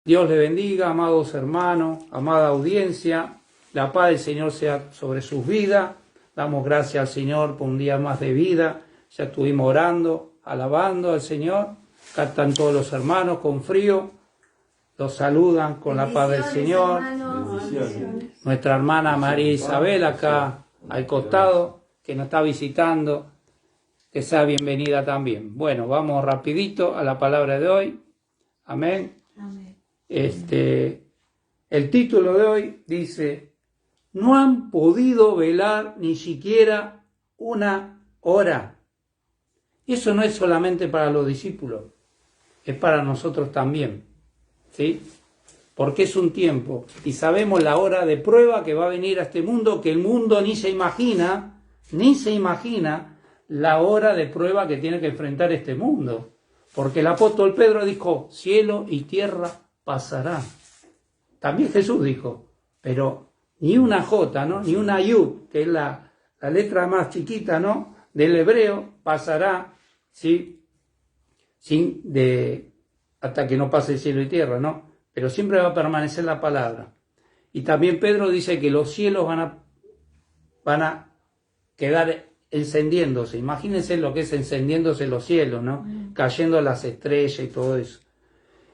Dios le bendiga, amados hermanos, amada audiencia. La paz del Señor sea sobre sus vidas. Damos gracias al Señor por un día más de vida. Ya estuvimos orando, alabando al Señor. Acá están todos los hermanos con frío. Los saludan con la paz del Señor. Nuestra hermana María Isabel acá al costado, que nos está visitando. Que sea bienvenida también. Bueno, vamos rapidito a la palabra de hoy. Amén. Amén. El título de hoy dice: no han podido velar ni siquiera una hora. Eso no es solamente para los discípulos, es para nosotros también, ¿sí? Porque es un tiempo y sabemos la hora de prueba que va a venir a este mundo, que el mundo ni se imagina la hora de prueba que tiene que enfrentar este mundo. Porque el apóstol Pedro dijo: cielo y tierra pasarán. También Jesús dijo, pero ni una J, ¿no? Ni una Yud, que es la letra más chiquita, ¿no? Del hebreo, pasará, ¿sí? Hasta que no pase el cielo y tierra, ¿no? Pero siempre va a permanecer la palabra. Y también Pedro dice que los cielos van a quedar encendiéndose. Imagínense lo que es encendiéndose los cielos, ¿no? Cayendo las estrellas y todo eso.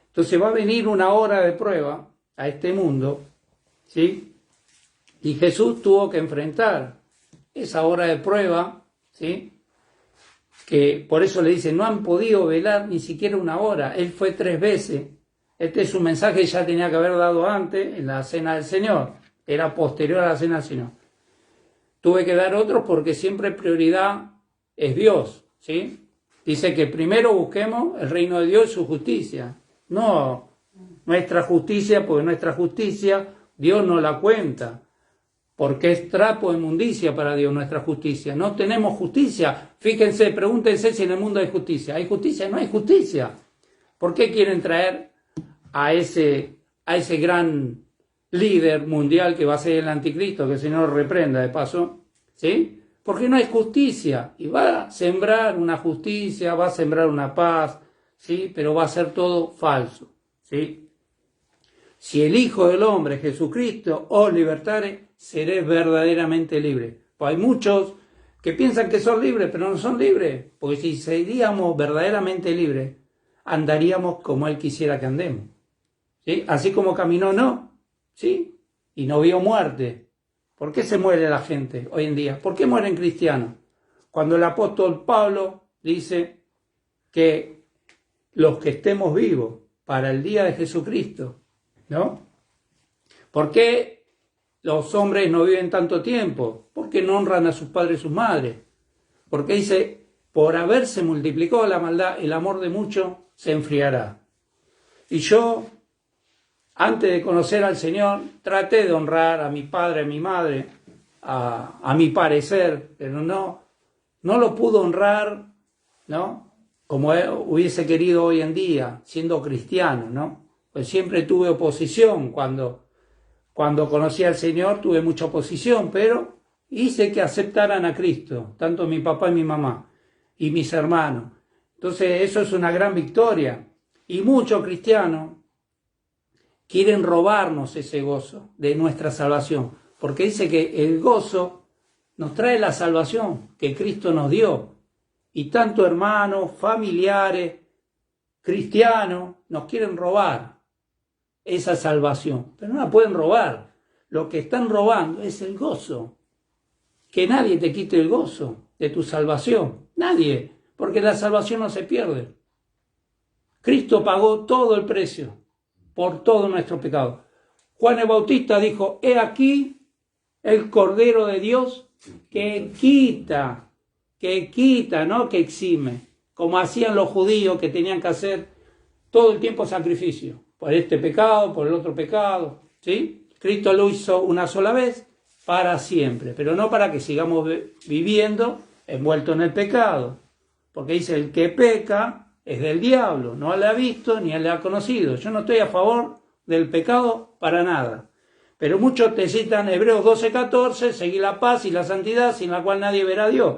Entonces va a venir una hora de prueba a este mundo, ¿sí? Y Jesús tuvo que enfrentar esa hora de prueba, ¿sí? Que por eso le dice, no han podido velar ni siquiera una hora. Él fue 3 veces. Este es un mensaje que ya tenía que haber dado antes en la cena del Señor. Era posterior a la cena del Señor. Tuve que dar otros porque siempre prioridad es Dios, ¿sí? Dice que primero busquemos el reino de Dios y su justicia. No nuestra justicia, porque nuestra justicia Dios no la cuenta. Porque es trapo de inmundicia para Dios nuestra justicia. No tenemos justicia. Fíjense, pregúntense si en el mundo hay justicia. ¿Hay justicia? No hay justicia. ¿Por qué quieren traer a ese gran líder mundial que va a ser el anticristo, que el Señor reprenda de paso? ¿Sí? Porque no hay justicia. Y va a sembrar una justicia, va a sembrar una paz, ¿sí? Pero va a ser todo falso, ¿sí? Si el Hijo del Hombre, Jesucristo, os libertare, seréis verdaderamente libres. Pues hay muchos que piensan que son libres, pero no son libres. Porque si seríamos verdaderamente libres, andaríamos como Él quisiera que andemos, ¿sí? Así como caminó, no, ¿sí? Y no vio muerte. ¿Por qué se muere la gente hoy en día? ¿Por qué mueren cristianos? Cuando el apóstol Pablo dice que los que estemos vivos para el día de Jesucristo, ¿no? ¿Por qué los hombres no viven tanto tiempo? Porque no honran a sus padres y sus madres. Porque dice, por haberse multiplicado la maldad, el amor de muchos se enfriará. Y yo, antes de conocer al Señor, traté de honrar a mi padre, a mi madre, a mi parecer, pero no lo pude honrar, ¿no? Como hubiese querido hoy en día, siendo cristiano, ¿no? Pues siempre tuve oposición. Cuando conocí al Señor tuve mucha oposición, pero hice que aceptaran a Cristo, tanto mi papá y mi mamá, y mis hermanos. Entonces eso es una gran victoria. Y muchos cristianos quieren robarnos ese gozo de nuestra salvación, porque dice que el gozo nos trae la salvación que Cristo nos dio. Y tanto hermanos, familiares, cristianos, nos quieren robar esa salvación, pero no la pueden robar. Lo que están robando es el gozo. Que nadie te quite el gozo de tu salvación, nadie, porque la salvación no se pierde. Cristo pagó todo el precio por todo nuestro pecado. Juan el Bautista dijo, he aquí el Cordero de Dios que quita, no que exime, como hacían los judíos que tenían que hacer todo el tiempo sacrificio, por este pecado, por el otro pecado, ¿sí? Cristo lo hizo una sola vez, para siempre, pero no para que sigamos viviendo envueltos en el pecado, porque dice, el que peca es del diablo, no le ha visto ni le ha conocido. Yo no estoy a favor del pecado para nada, pero muchos te citan Hebreos 12:14, seguir la paz y la santidad sin la cual nadie verá a Dios.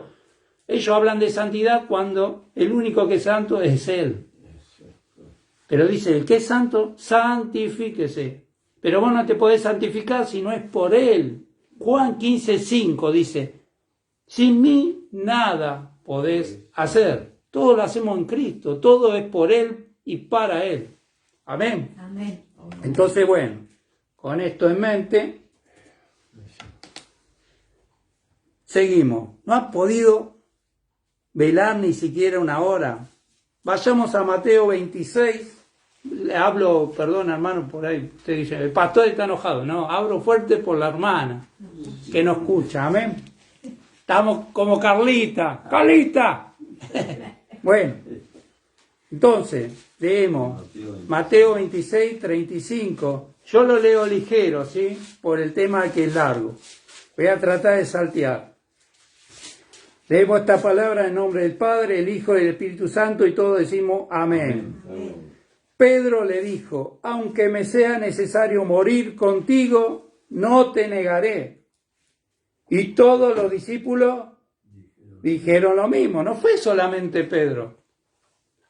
Ellos hablan de santidad cuando el único que es santo es Él. Pero dice, el que es santo, santifíquese. Pero vos no te podés santificar si no es por Él. Juan 15:5 dice, sin mí nada podés hacer. Todo lo hacemos en Cristo, todo es por Él y para Él. Amén. Amén. Entonces, bueno, con esto en mente, seguimos. No has podido velar ni siquiera una hora. Vayamos a Mateo 26. Le hablo, perdón hermano, por ahí usted dice, el pastor está enojado. No, hablo fuerte por la hermana que nos escucha. Amén. Estamos como Carlita. ¡Carlita! Bueno, entonces, leemos Mateo 26, 35. Yo lo leo ligero, ¿sí? Por el tema que es largo. Voy a tratar de saltear. Leemos esta palabra en nombre del Padre, el Hijo y el Espíritu Santo y todos decimos amén. Amén. Pedro le dijo, aunque me sea necesario morir contigo, no te negaré. Y todos los discípulos dijeron lo mismo. No fue solamente Pedro,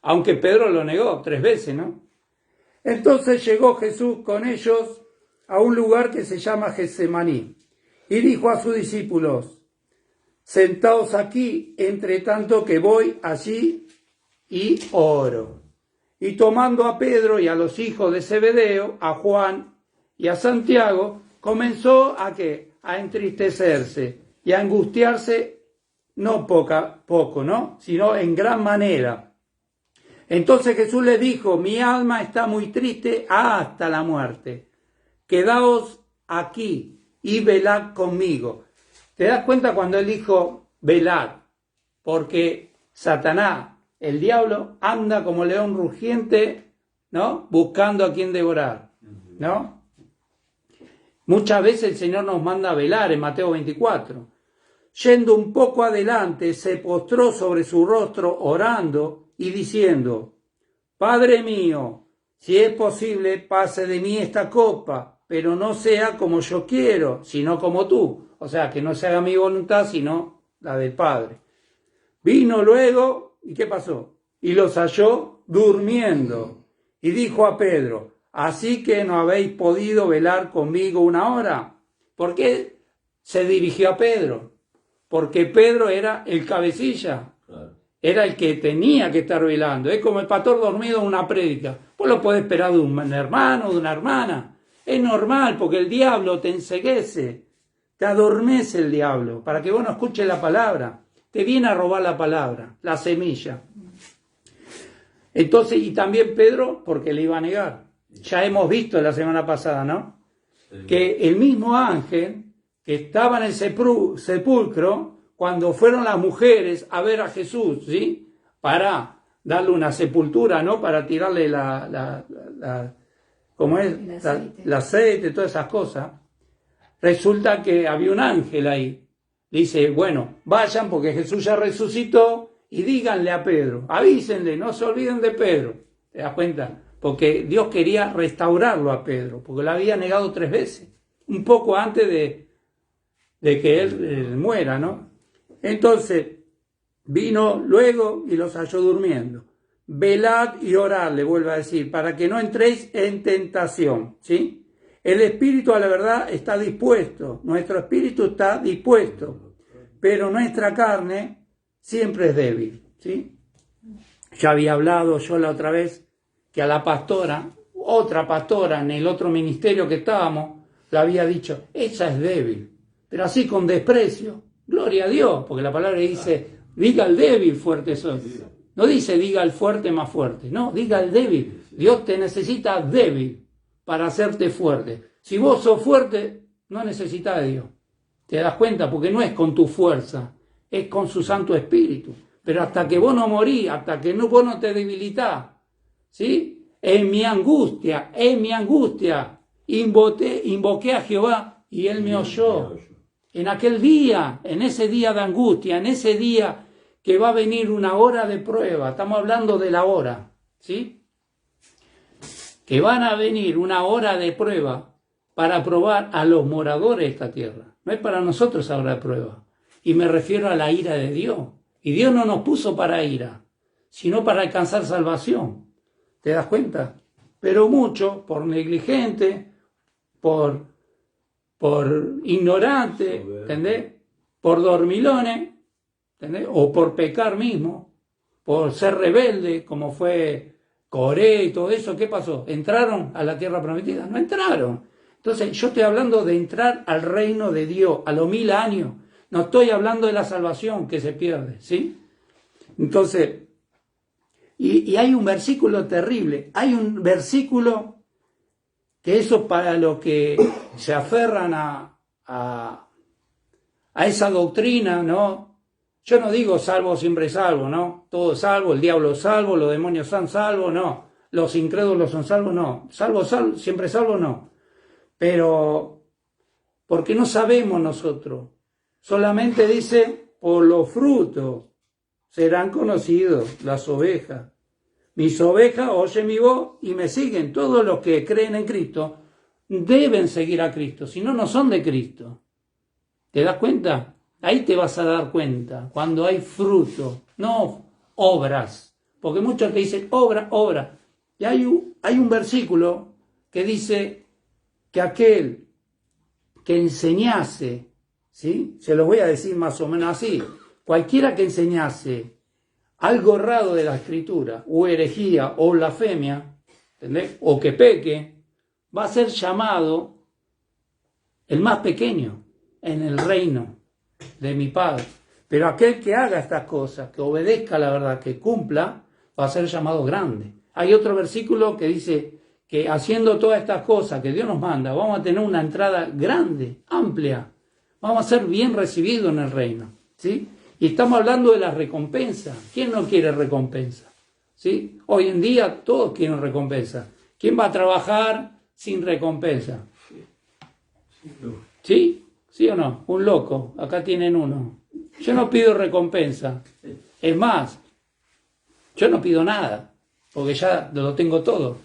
aunque Pedro lo negó 3 veces, ¿no? Entonces llegó Jesús con ellos a un lugar que se llama Getsemaní y dijo a sus discípulos, sentaos aquí, entre tanto que voy allí y oro. Y tomando a Pedro y a los hijos de Zebedeo, a Juan y a Santiago, comenzó a entristecerse y a angustiarse, no poco, ¿no? Sino en gran manera. Entonces Jesús les dijo, mi alma está muy triste hasta la muerte. Quedaos aquí y velad conmigo. ¿Te das cuenta cuando él dijo velad? Porque Satanás, el diablo, anda como león rugiente, ¿no? Buscando a quien devorar, ¿no? Muchas veces el Señor nos manda a velar en Mateo 24. Yendo un poco adelante, se postró sobre su rostro orando y diciendo, Padre mío, si es posible, pase de mí esta copa, pero no sea como yo quiero, sino como tú. O sea, que no se haga mi voluntad, sino la del Padre. Vino luego, ¿y qué pasó? Y los halló durmiendo. Y dijo a Pedro, ¿así que no habéis podido velar conmigo una hora? ¿Por qué se dirigió a Pedro? Porque Pedro era el cabecilla. Era el que tenía que estar velando. Es como el pastor dormido en una prédica. Vos lo podés esperar de un hermano, de una hermana. Es normal, porque el diablo te enceguece. Te adormece el diablo, para que vos no escuches la palabra. Te viene a robar la palabra, la semilla. Entonces, y también Pedro, porque le iba a negar. Ya hemos visto la semana pasada, ¿no? Que el mismo ángel que estaba en el sepulcro, cuando fueron las mujeres a ver a Jesús, ¿sí? Para darle una sepultura, ¿no? Para tirarle ¿cómo es? El aceite, todas esas cosas. Resulta que había un ángel ahí. Dice, bueno, vayan porque Jesús ya resucitó y díganle a Pedro, avísenle, no se olviden de Pedro. ¿Te das cuenta? Porque Dios quería restaurarlo a Pedro, porque lo había negado 3 veces, un poco antes de que él muera, ¿no? Entonces, vino luego y los halló durmiendo. Velad y orad, le vuelvo a decir, para que no entréis en tentación, ¿sí? El espíritu a la verdad está dispuesto, nuestro espíritu está dispuesto, pero nuestra carne siempre es débil, ¿sí? Ya había hablado yo la otra vez que a la pastora, otra pastora en el otro ministerio que estábamos, le había dicho, ella es débil, pero así con desprecio, gloria a Dios, porque la palabra dice, diga al débil fuerte soy. No dice diga al fuerte más fuerte, no, diga al débil. Dios te necesita débil para hacerte fuerte. Si vos sos fuerte, no necesitas de Dios. ¿Te das cuenta? Porque no es con tu fuerza, es con su Santo Espíritu. Pero hasta que vos no morís, hasta que vos no te debilitás, ¿sí? En mi angustia, invoqué a Jehová y Él me oyó. En aquel día, en ese día de angustia, en ese día que va a venir una hora de prueba, estamos hablando de la hora, ¿sí? Que van a venir una hora de prueba para probar a los moradores de esta tierra. No es para nosotros ahora de prueba. Y me refiero a la ira de Dios. Y Dios no nos puso para ira, sino para alcanzar salvación. ¿Te das cuenta? Pero muchos, por negligente, por ignorante, ¿entendés? Por dormilones, ¿entendés? O por pecar mismo, por ser rebelde, como fue Coré y todo eso. ¿Qué pasó? ¿Entraron a la tierra prometida? No entraron. Entonces, yo estoy hablando de entrar al reino de Dios a los 1000 años. No estoy hablando de la salvación que se pierde, ¿sí? Entonces, y hay un versículo terrible. Hay un versículo que eso para los que se aferran a esa doctrina, ¿no? Yo no digo salvo siempre salvo, ¿no? Todo es salvo, el diablo es salvo, los demonios son salvos, no. Los incrédulos son salvos, no. Salvo, siempre salvo, no. Pero, porque no sabemos nosotros. Solamente dice, por los frutos serán conocidos las ovejas. Mis ovejas oyen mi voz y me siguen. Todos los que creen en Cristo deben seguir a Cristo, si no, no son de Cristo. ¿Te das cuenta? Ahí te vas a dar cuenta, cuando hay fruto, no obras. Porque muchos te dicen, obra, obra. Y hay un versículo que dice que aquel que enseñase, ¿sí? Se lo voy a decir más o menos así, cualquiera que enseñase algo errado de la Escritura, o herejía, o blasfemia, ¿entendés? O que peque, va a ser llamado el más pequeño en el reino de mi Padre. Pero aquel que haga estas cosas, que obedezca la verdad, que cumpla, va a ser llamado grande. Hay otro versículo que dice que haciendo todas estas cosas que Dios nos manda, vamos a tener una entrada grande, amplia. Vamos a ser bien recibidos en el reino, ¿sí? Y estamos hablando de la recompensa. ¿Quién no quiere recompensa? ¿Sí? Hoy en día todos quieren recompensa. ¿Quién va a trabajar sin recompensa? ¿Sí? ¿Sí o no? Un loco. Acá tienen uno. Yo no pido recompensa. Es más, yo no pido nada, porque ya lo tengo todo.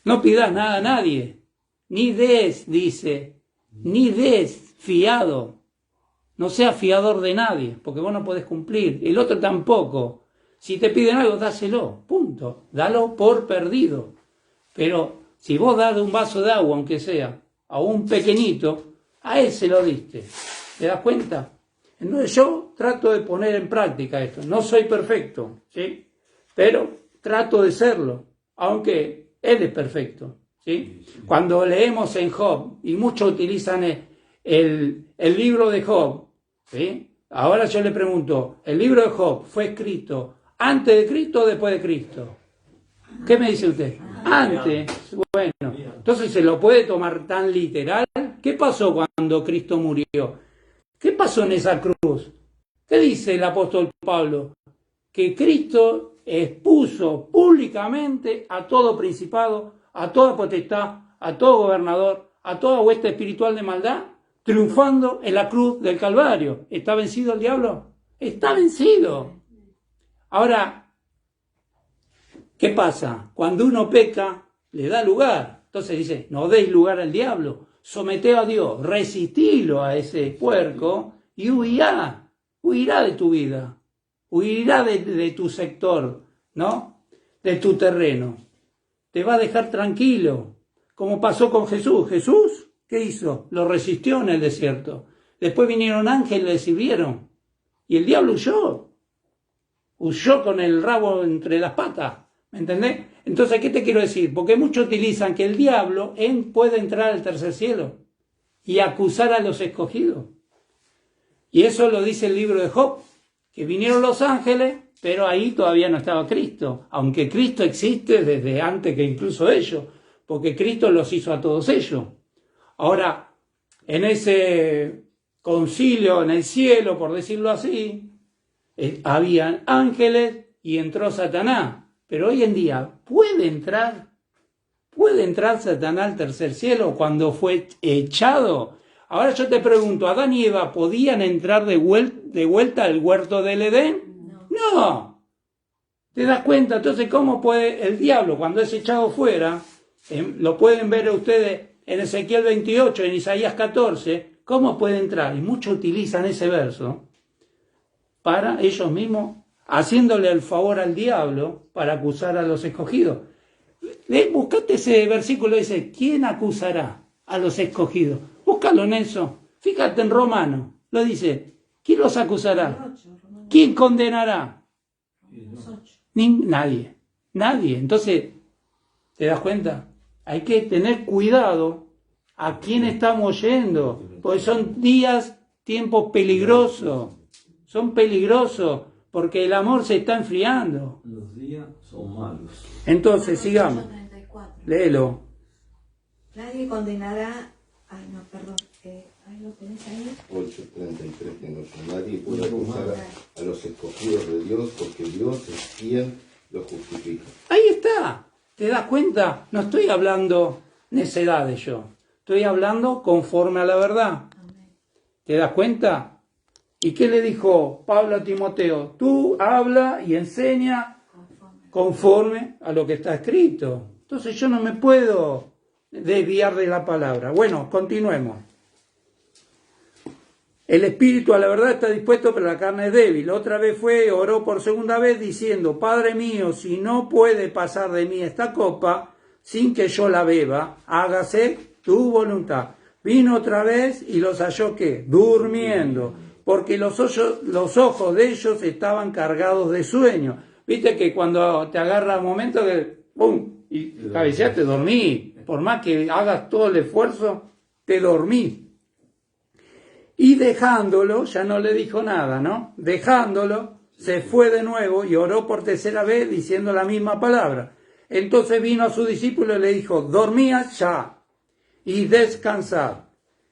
No pidas nada a nadie. Ni des, dice. Ni des fiado. No seas fiador de nadie, porque vos no podés cumplir. El otro tampoco. Si te piden algo, dáselo. Punto. Dalo por perdido. Pero si vos das un vaso de agua, aunque sea, a un pequeñito, a él se lo diste. ¿Te das cuenta? Entonces yo trato de poner en práctica esto. No soy perfecto, ¿sí? Pero trato de serlo, aunque él es perfecto, ¿sí? Cuando leemos en Job, y muchos utilizan el libro de Job, ¿sí? Ahora yo le pregunto, ¿el libro de Job fue escrito antes de Cristo o después de Cristo? ¿Qué me dice usted? Antes. Bueno, entonces ¿se lo puede tomar tan literal? ¿Qué pasó cuando Cristo murió? ¿Qué pasó en esa cruz? ¿Qué dice el apóstol Pablo? Que Cristo expuso públicamente a todo principado, a toda potestad, a todo gobernador, a toda hueste espiritual de maldad, triunfando en la cruz del Calvario. ¿Está vencido el diablo? Está vencido. Ahora, ¿qué pasa? Cuando uno peca, le da lugar. Entonces dice, no deis lugar al diablo, someteo a Dios, resistilo a ese puerco y huirá de tu vida, huirá de tu sector, ¿no? De tu terreno. Te va a dejar tranquilo, como pasó con Jesús. Jesús, ¿qué hizo? Lo resistió en el desierto. Después vinieron ángeles y le sirvieron. Y el diablo huyó con el rabo entre las patas. ¿Me entendés? Entonces, ¿qué te quiero decir? Porque muchos utilizan que el diablo puede entrar al tercer cielo y acusar a los escogidos. Y eso lo dice el libro de Job, que vinieron los ángeles, pero ahí todavía no estaba Cristo, aunque Cristo existe desde antes que incluso ellos, porque Cristo los hizo a todos ellos. Ahora, en ese concilio, en el cielo, por decirlo así, habían ángeles y entró Satanás. Pero hoy en día, ¿puede entrar Satanás al tercer cielo cuando fue echado? Ahora yo te pregunto, ¿Adán y Eva podían entrar de vuelta al huerto del Edén? No. ¿Te das cuenta? Entonces, ¿cómo puede el diablo, cuando es echado fuera, lo pueden ver ustedes en Ezequiel 28, en Isaías 14, cómo puede entrar? Y muchos utilizan ese verso para ellos mismos haciéndole el favor al diablo para acusar a los escogidos. Buscate ese versículo, dice, ¿quién acusará a los escogidos? Búscalo en eso. Fíjate en Romano, lo dice, ¿quién los acusará? ¿Quién condenará? Nadie, nadie. Entonces, ¿te das cuenta? Hay que tener cuidado a quién estamos yendo, porque son tiempos peligrosos, son peligrosos, porque el amor se está enfriando. Los días son malos. Entonces, sigamos. 34. Léelo. Nadie condenará. Ay, no, perdón. Ahí lo tenés ahí. 8:33 tengo yo. Nadie puede acusar a los escogidos de Dios, porque Dios es quien los justifica. Ahí está. ¿Te das cuenta? No estoy hablando necedades yo. Estoy hablando conforme a la verdad. ¿Te das cuenta? ¿Y qué le dijo Pablo a Timoteo? Tú habla y enseña conforme a lo que está escrito. Entonces yo no me puedo desviar de la palabra. Bueno, continuemos. El espíritu a la verdad está dispuesto, pero la carne es débil. Otra vez oró por segunda vez diciendo, Padre mío, si no puede pasar de mí esta copa sin que yo la beba, hágase tu voluntad. Vino otra vez y los halló, ¿qué? Durmiendo, porque los ojos de ellos estaban cargados de sueño. Viste que cuando te agarra un momento que ¡pum! Y cabeceaste, dormí. Por más que hagas todo el esfuerzo, te dormí. Y dejándolo, ya no le dijo nada, ¿no? Dejándolo, se fue de nuevo y oró por tercera vez diciendo la misma palabra. Entonces vino a su discípulo y le dijo, dormíad ya y descansad.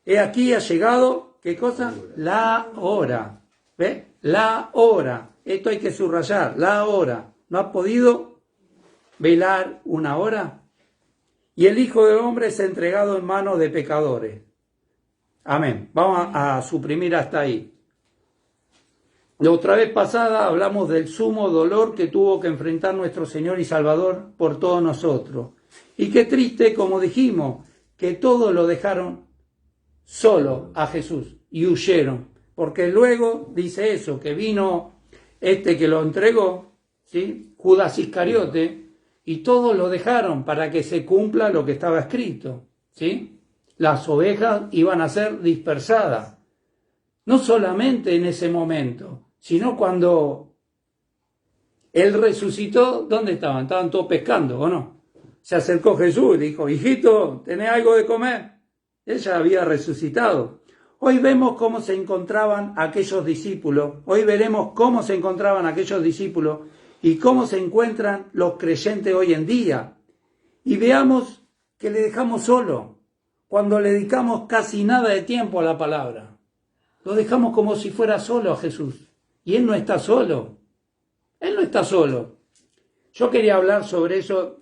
He aquí ha llegado, ¿qué cosa? La hora. ¿Ve? La hora. Esto hay que subrayar, la hora. ¿No ha podido velar una hora? Y el Hijo del Hombre es entregado en manos de pecadores. Amén. Vamos a suprimir hasta ahí. La otra vez pasada hablamos del sumo dolor que tuvo que enfrentar nuestro Señor y Salvador por todos nosotros. Y qué triste, como dijimos, que todos lo dejaron solo a Jesús y huyeron. Porque luego dice eso, que vino que lo entregó, ¿sí? Judas Iscariote, y todos lo dejaron para que se cumpla lo que estaba escrito, ¿sí? Las ovejas iban a ser dispersadas. No solamente en ese momento, sino cuando Él resucitó, ¿dónde estaban? Estaban todos pescando, ¿o no? Se acercó Jesús y dijo, hijito, ¿tenés algo de comer? Ella había resucitado. Hoy vemos cómo se encontraban aquellos discípulos. Hoy veremos cómo se encontraban aquellos discípulos y cómo se encuentran los creyentes hoy en día. Y veamos que le dejamos solo cuando le dedicamos casi nada de tiempo a la palabra. Lo dejamos como si fuera solo a Jesús. Y Él no está solo. Él no está solo. Yo quería hablar sobre eso.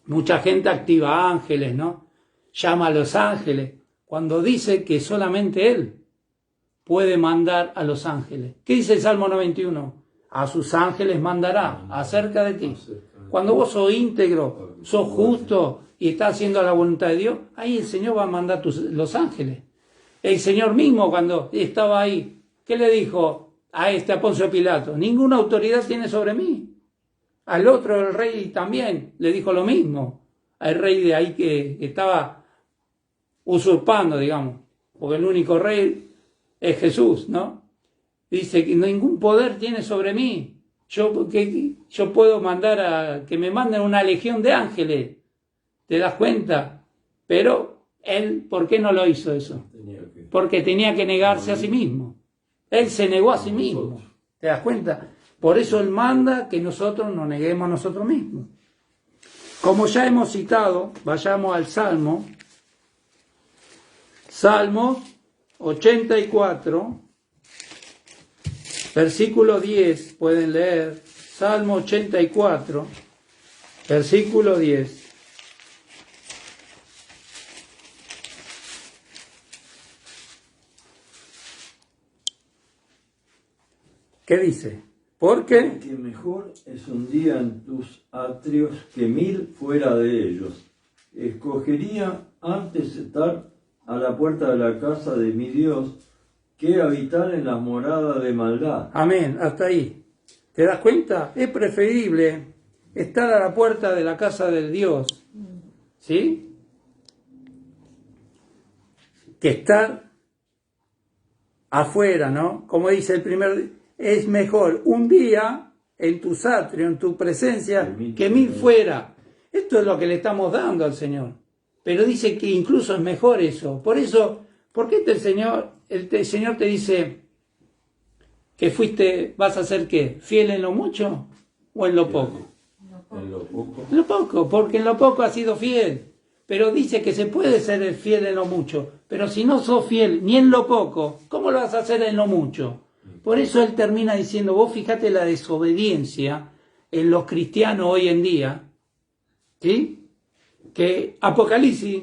Mucha gente activa ángeles, ¿no? Llama a los ángeles. Cuando dice que solamente Él puede mandar a los ángeles. ¿Qué dice el Salmo 91? A sus ángeles mandará acerca de ti. Cuando vos sos íntegro, sos justo y estás haciendo la voluntad de Dios, ahí el Señor va a mandar los ángeles. El Señor mismo cuando estaba ahí, ¿qué le dijo a Poncio Pilato? Ninguna autoridad tiene sobre mí. Al otro, el rey también, le dijo lo mismo. Al rey de ahí que estaba usurpando, digamos, porque el único rey es Jesús, ¿no? Dice que ningún poder tiene sobre mí. Yo puedo mandar a que me manden una legión de ángeles. ¿Te das cuenta? Pero Él, ¿por qué no lo hizo eso? Porque tenía que negarse a sí mismo. Él se negó a sí mismo. ¿Te das cuenta? Por eso Él manda que nosotros nos neguemos a nosotros mismos. Como ya hemos citado, vayamos al Salmo. Salmo 84, versículo 10, pueden leer. Salmo 84, versículo 10. ¿Qué dice? Porque mejor es un día en tus atrios que 1000 fuera de ellos. Escogería antes estar a la puerta de la casa de mi Dios que habitar en las moradas de maldad. amén, hasta ahí. ¿Te das cuenta? Es preferible estar a la puerta de la casa del Dios, ¿sí? Que estar afuera, ¿no? Como dice el primer, es mejor un día en tus atrios, en tu presencia, que 1000 fuera. Esto es lo que le estamos dando al Señor. Pero dice que incluso es mejor eso. Por eso, ¿por qué el Señor te dice que vas a ser qué? ¿Fiel en lo mucho o en lo poco? En lo poco. En lo poco, porque en lo poco has sido fiel. Pero dice que se puede ser fiel en lo mucho. Pero si no sos fiel ni en lo poco, ¿cómo lo vas a hacer en lo mucho? Por eso él termina diciendo, vos fíjate la desobediencia en los cristianos hoy en día, ¿sí? Que Apocalipsis,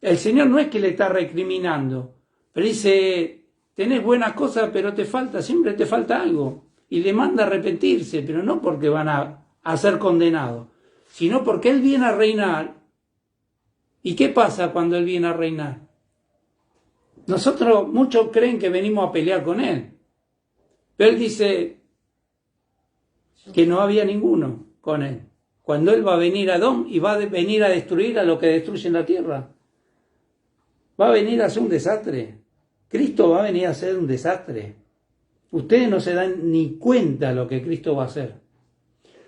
el Señor no es que le está recriminando, pero dice, tenés buenas cosas, pero siempre te falta algo. Y le manda a arrepentirse, pero no porque van a ser condenados, sino porque Él viene a reinar. ¿Y qué pasa cuando Él viene a reinar? Muchos creen que venimos a pelear con Él. Pero Él dice que no había ninguno con Él. Cuando Él va a venir a Edom y va a venir a destruir a lo que destruye en la tierra. Va a venir a hacer un desastre. Cristo va a venir a hacer un desastre. Ustedes no se dan ni cuenta de lo que Cristo va a hacer.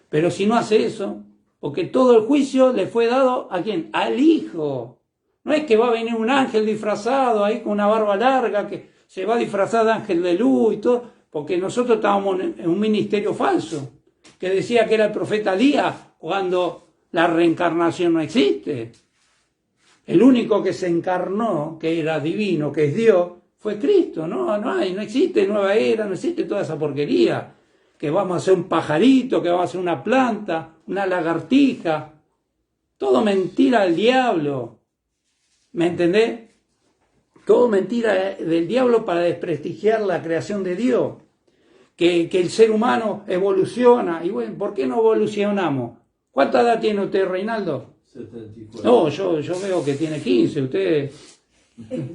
Pero si no hace eso, porque todo el juicio le fue dado ¿a quién? Al Hijo. No es que va a venir un ángel disfrazado ahí con una barba larga, que se va a disfrazar de ángel de luz y todo, porque nosotros estábamos en un ministerio falso, que decía que era el profeta Elías, cuando la reencarnación no existe. El único que se encarnó, que era divino, que es Dios, fue Cristo. No existe nueva era, no existe toda esa porquería. Que vamos a hacer un pajarito, que vamos a hacer una planta, una lagartija. Todo mentira del diablo. ¿Me entendés? Todo mentira del diablo para desprestigiar la creación de Dios. Que el ser humano evoluciona. Y bueno, ¿por qué no evolucionamos? ¿Cuánta edad tiene usted, Reinaldo? 74. No, yo veo que tiene 15. Usted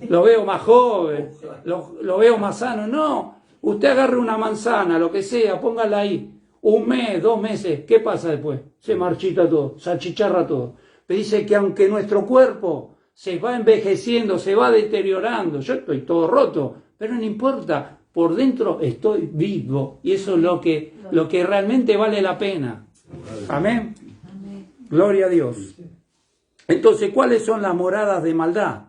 lo veo más joven, lo veo más sano. No, usted agarre una manzana, lo que sea, póngala ahí. 1 mes, 2 meses, ¿qué pasa después? Se marchita todo, se achicharra todo. Pero dice que aunque nuestro cuerpo se va envejeciendo, se va deteriorando, yo estoy todo roto, pero no importa, por dentro estoy vivo. Y eso es lo que realmente vale la pena. Amén. Amén. Gloria a Dios. Entonces, ¿cuáles son las moradas de maldad?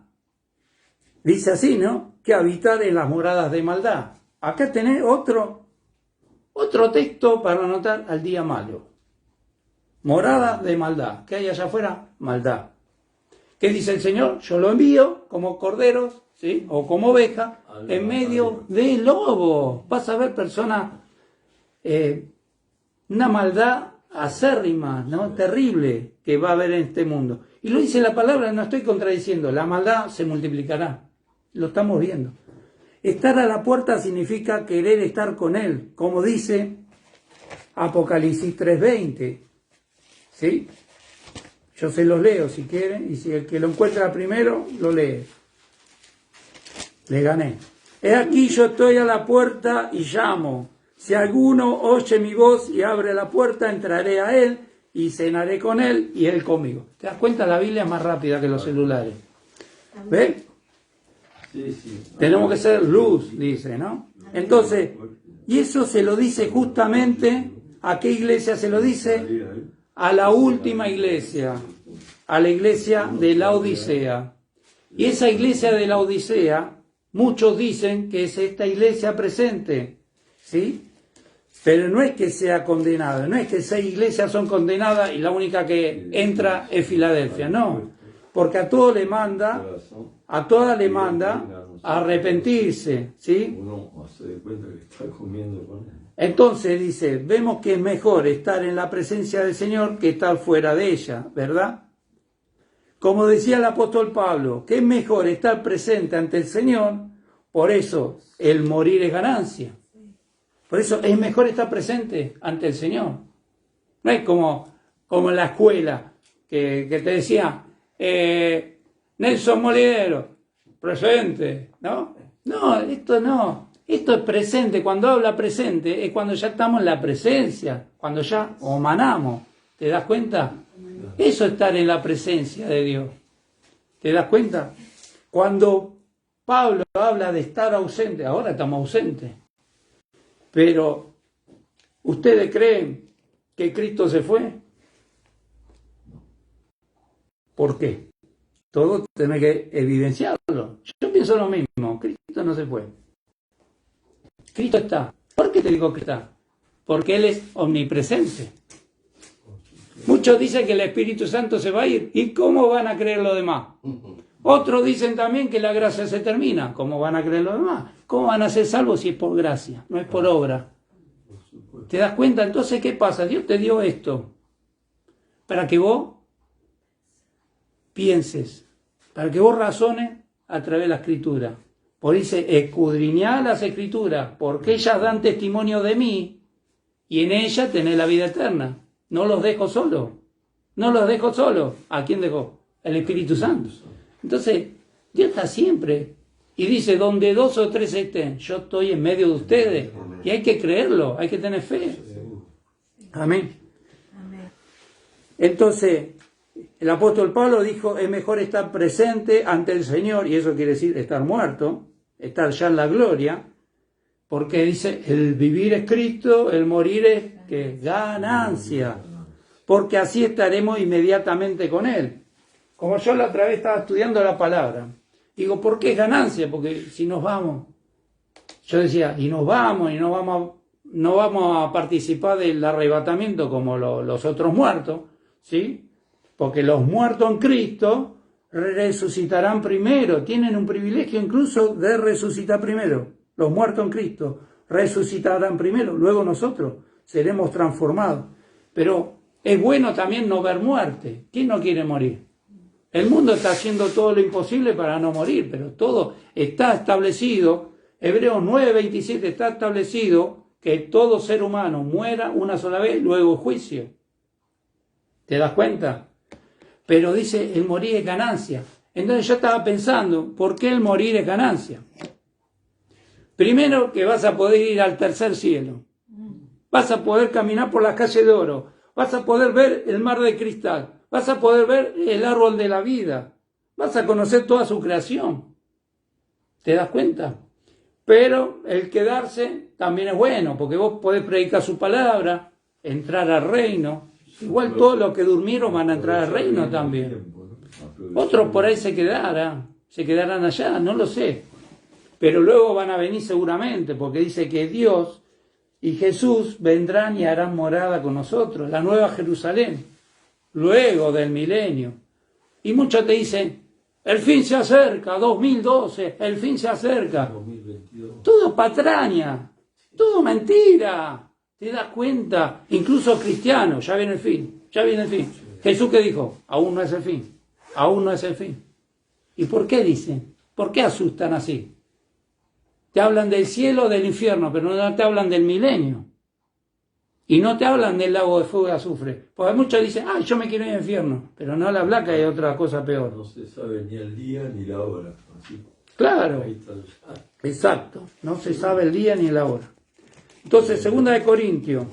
Dice así, ¿no? Que habitar en las moradas de maldad. Acá tenés otro texto para anotar al día malo. Morada de maldad. ¿Qué hay allá afuera? Maldad. ¿Qué dice el Señor? Yo lo envío como corderos, ¿sí? O como oveja, en medio de lobos. Vas a ver personas, una maldad acérrima, ¿no? Terrible que va a haber en este mundo. Y lo dice la palabra, no estoy contradiciendo. La maldad se multiplicará. Lo estamos viendo. Estar a la puerta significa querer estar con Él, como dice Apocalipsis 3:20. ¿Sí? Yo se los leo si quieren, y si el que lo encuentra primero, lo lee. Le gané. He aquí yo estoy a la puerta y llamo. Si alguno oye mi voz y abre la puerta, entraré a él y cenaré con él y él conmigo. ¿Te das cuenta? La Biblia es más rápida que los celulares. ¿Ves? Sí. Tenemos que ser luz, dice, ¿no? Entonces, y eso se lo dice justamente, ¿a qué iglesia se lo dice? A la última iglesia, a la iglesia de la Odisea. Y esa iglesia de la Odisea, muchos dicen que es esta iglesia presente, ¿sí? Pero no es que sea condenada, no es que 6 iglesias son condenadas y la única que entra es Filadelfia, no. Porque a todas le manda a arrepentirse, ¿sí? Uno se da cuenta que está comiendo con él. Entonces dice, vemos que es mejor estar en la presencia del Señor que estar fuera de ella, ¿verdad? Como decía el apóstol Pablo, que es mejor estar presente ante el Señor, por eso el morir es ganancia. Por eso es mejor estar presente ante el Señor. No es como en la escuela, que te decía, Nelson Molinero, presente, ¿no? No, esto no. Esto es presente. Cuando habla presente es cuando ya estamos en la presencia, cuando ya omanamos. ¿Te das cuenta? Eso es estar en la presencia de Dios. ¿Te das cuenta? Cuando Pablo habla de estar ausente, ahora estamos ausentes. Pero, ¿ustedes creen que Cristo se fue? ¿Por qué? Todo tiene que evidenciarlo. Yo pienso lo mismo. Cristo no se fue. Cristo está. ¿Por qué te digo que está? Porque Él es omnipresente. Muchos dicen que el Espíritu Santo se va a ir. ¿Y cómo van a creer los demás? Otros dicen también que la gracia se termina. ¿Cómo van a creer los demás? ¿Cómo van a ser salvos si es por gracia, no es por obra? ¿Te das cuenta? Entonces, ¿qué pasa? Dios te dio esto para que vos pienses, para que vos razones a través de la Escritura. Por eso dice, escudriñad las Escrituras, porque ellas dan testimonio de mí, y en ellas tenés la vida eterna. No los dejo solos. No los dejo solos. ¿A quién dejó? El Espíritu Santo. Entonces, Dios está siempre. Y dice, donde 2 o 3 estén, yo estoy en medio de ustedes. Y hay que creerlo, hay que tener fe. Amén. Entonces, el apóstol Pablo dijo, es mejor estar presente ante el Señor, y eso quiere decir estar muerto, estar ya en la gloria, porque dice, el vivir es Cristo, el morir es ¿qué? Ganancia, porque así estaremos inmediatamente con Él. Como yo la otra vez estaba estudiando la palabra, digo, ¿por qué es ganancia? Porque si nos vamos, yo decía, y nos vamos, y no vamos a participar del arrebatamiento como los otros muertos, ¿sí? Porque los muertos en Cristo resucitarán primero, tienen un privilegio incluso de resucitar primero. Los muertos en Cristo resucitarán primero, luego nosotros seremos transformados. Pero es bueno también no ver muerte. ¿Quién no quiere morir? El mundo está haciendo todo lo imposible para no morir, pero todo está establecido. Hebreos 9:27 está establecido que todo ser humano muera una sola vez, luego juicio. ¿Te das cuenta? Pero dice, el morir es ganancia. Entonces yo estaba pensando, ¿por qué el morir es ganancia? Primero que vas a poder ir al tercer cielo. Vas a poder caminar por las calles de oro. Vas a poder ver el mar de cristal. Vas a poder ver el árbol de la vida. Vas a conocer toda su creación. ¿Te das cuenta? Pero el quedarse también es bueno, porque vos podés predicar su palabra, entrar al reino. Igual todos los que durmieron van a entrar al reino también. Otros por ahí se quedarán allá, no lo sé. Pero luego van a venir seguramente, porque dice que Dios y Jesús vendrán y harán morada con nosotros, la nueva Jerusalén, luego del milenio. Y muchos te dicen, el fin se acerca, 2012, el fin se acerca. 2022. Todo patraña, todo mentira. ¿Te das cuenta? Incluso cristianos, ya viene el fin, ya viene el fin. Jesús, ¿qué dijo? Aún no es el fin, aún no es el fin. ¿Y por qué dicen? ¿Por qué asustan así? Te hablan del cielo, del infierno, pero no te hablan del milenio. Y no te hablan del lago de fuego y azufre. Porque muchos dicen, yo me quiero ir al infierno. Pero no habla que hay otra cosa peor. No se sabe ni el día ni la hora. Así. Claro, exacto. No se sabe el día ni la hora. Entonces, 2 Corintios.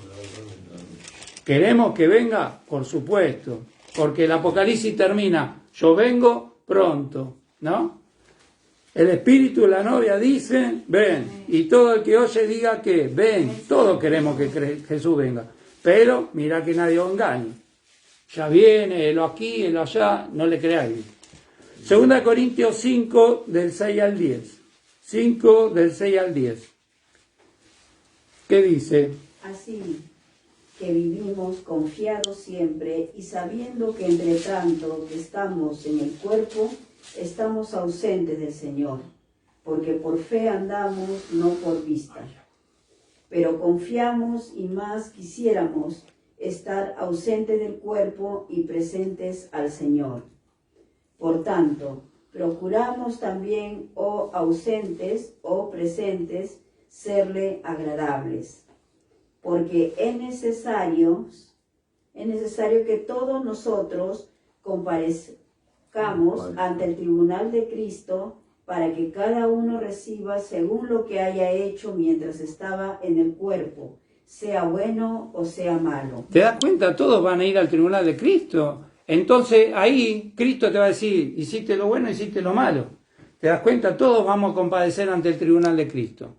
¿Queremos que venga? Por supuesto. Porque el Apocalipsis termina, yo vengo pronto, ¿no? El espíritu y la novia dicen, ven. Y todo el que oye diga que ven. Todos queremos que Jesús venga. Pero mira que nadie os engañe. Ya viene, él aquí, él allá, no le creáis. 2 Corintios 5, del 6 al 10. 5, del 6 al 10. ¿Qué dice? Así que vivimos confiados siempre y sabiendo que entre tanto que estamos en el cuerpo, estamos ausentes del Señor, porque por fe andamos, no por vista. Pero confiamos y más quisiéramos estar ausentes del cuerpo y presentes al Señor. Por tanto, procuramos también, o ausentes o presentes, serle agradables, porque es necesario que todos nosotros comparezcamos ante el tribunal de Cristo para que cada uno reciba según lo que haya hecho mientras estaba en el cuerpo, sea bueno o sea malo. ¿Te das cuenta? Todos van a ir al tribunal de Cristo. Entonces ahí Cristo te va a decir, hiciste lo bueno, hiciste lo malo. ¿Te das cuenta? Todos vamos a compadecer ante el tribunal de Cristo.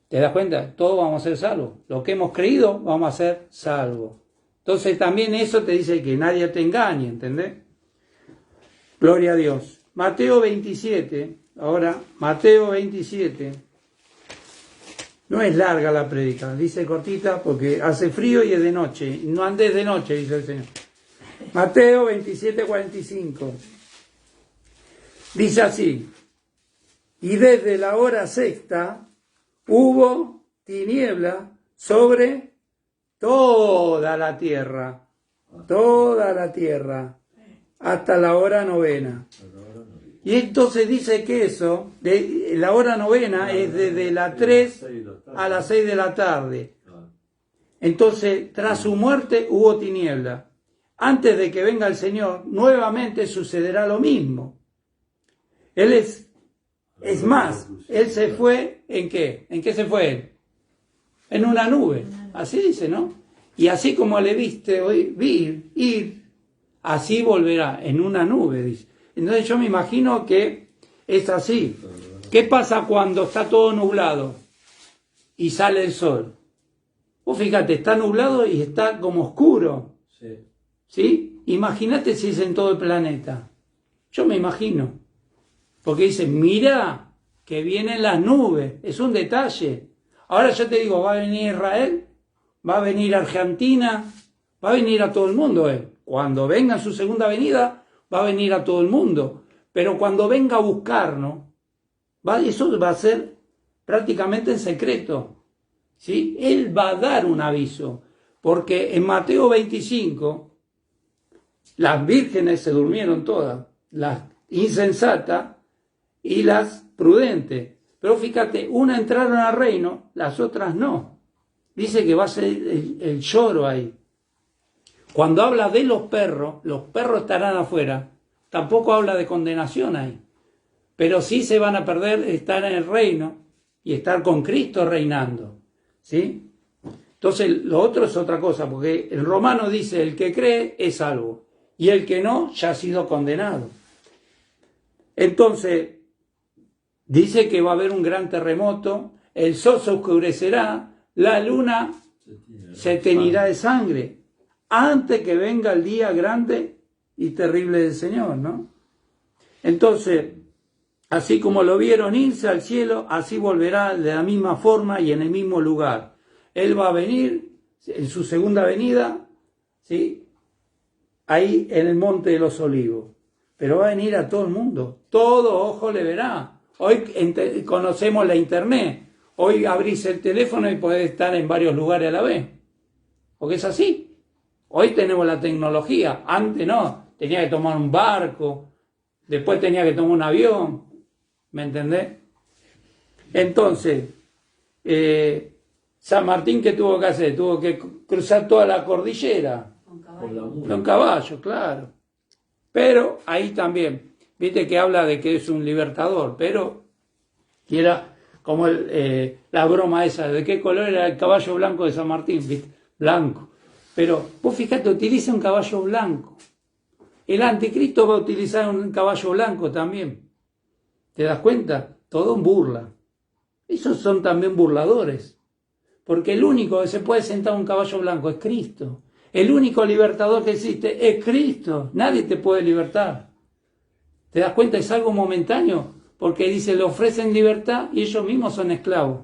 ¿Te das cuenta? Todos vamos a ser salvos. Lo que hemos creído, vamos a ser salvos. Entonces también eso te dice que nadie te engañe, ¿entendés? Gloria a Dios. Mateo 27, ahora Mateo 27. No es larga la prédica, dice cortita porque hace frío y es de noche. No andes de noche, dice el Señor. Mateo 27, 45. Dice así: y desde la hora sexta hubo tiniebla sobre toda la tierra, hasta la hora novena. Y entonces dice que eso, de la hora novena es desde las 3 a las 6 de la tarde. Entonces, tras su muerte hubo tiniebla. Antes de que venga el Señor, nuevamente sucederá lo mismo. Él es más, Él se fue, ¿en qué? ¿En qué se fue Él? En una nube, así dice, ¿no? Y así como le viste hoy ir, así volverá, en una nube, dice. Entonces yo me imagino que es así. ¿Qué pasa cuando está todo nublado y sale el sol? Vos fíjate, está nublado y está como oscuro. ¿Sí? Imagínate si es en todo el planeta. Yo me imagino. Porque dice, mira que vienen las nubes. Es un detalle. Ahora yo te digo, va a venir Israel, va a venir Argentina, va a venir a todo el mundo Él. Cuando venga en su segunda venida, va a venir a todo el mundo. Pero cuando venga a buscarnos, eso va a ser prácticamente en secreto. ¿Sí? Él va a dar un aviso. Porque en Mateo 25, las vírgenes se durmieron todas, las insensatas y las prudentes. Pero fíjate, una entraron al reino, las otras no. Dice que va a ser el lloro ahí. Cuando habla de los perros estarán afuera. Tampoco habla de condenación ahí. Pero sí se van a perder estar en el reino y estar con Cristo reinando. ¿Sí? Entonces lo otro es otra cosa, porque el Romano dice, el que cree es salvo. Y el que no, ya ha sido condenado. Entonces, dice que va a haber un gran terremoto, el sol se oscurecerá, la luna se teñirá de sangre, antes que venga el día grande y terrible del Señor, ¿no? Entonces, así como lo vieron irse al cielo, así volverá de la misma forma y en el mismo lugar. Él va a venir en su segunda venida, ¿sí? Ahí en el Monte de los Olivos. Pero va a venir a todo el mundo. Todo ojo le verá. Hoy conocemos la internet. Hoy abrís el teléfono y podés estar en varios lugares a la vez. Porque es así. Hoy tenemos la tecnología. Antes no. Tenía que tomar un barco. Después tenía que tomar un avión. ¿Me entendés? Entonces, San Martín, ¿qué tuvo que hacer? Tuvo que cruzar toda la cordillera. Con caballo, claro. Pero ahí también, viste que habla de que es un libertador, pero que era como la broma esa, ¿de qué color era el caballo blanco de San Martín? ¿Viste? Blanco. Pero vos fíjate, utiliza un caballo blanco. El anticristo va a utilizar un caballo blanco también. ¿Te das cuenta? Todo en burla. Esos son también burladores. Porque el único que se puede sentar en un caballo blanco es Cristo. El único libertador que existe es Cristo. Nadie te puede libertar. ¿Te das cuenta? Es algo momentáneo. Porque dice, le ofrecen libertad y ellos mismos son esclavos.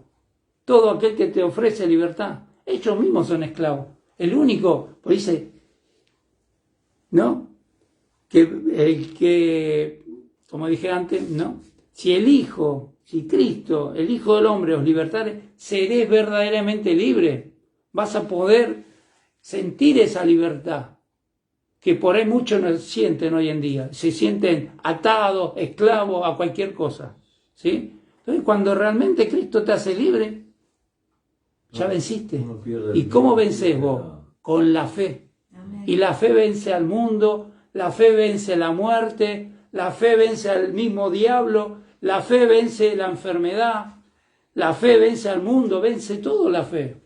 Todo aquel que te ofrece libertad, ellos mismos son esclavos. El único, pues dice, ¿no? Que como dije antes, ¿no? Si Cristo, el Hijo del Hombre, os libertare, seréis verdaderamente libres. Vas a poder sentir esa libertad que por ahí muchos no sienten hoy en día. Se sienten atados, esclavos a cualquier cosa. ¿Sí? Entonces, cuando realmente Cristo te hace libre, ya venciste. ¿Y cómo vences vos? Con la fe. Amén. Y la fe vence al mundo, la fe vence la muerte, la fe vence al mismo diablo, la fe vence la enfermedad, la fe vence al mundo, vence todo la fe.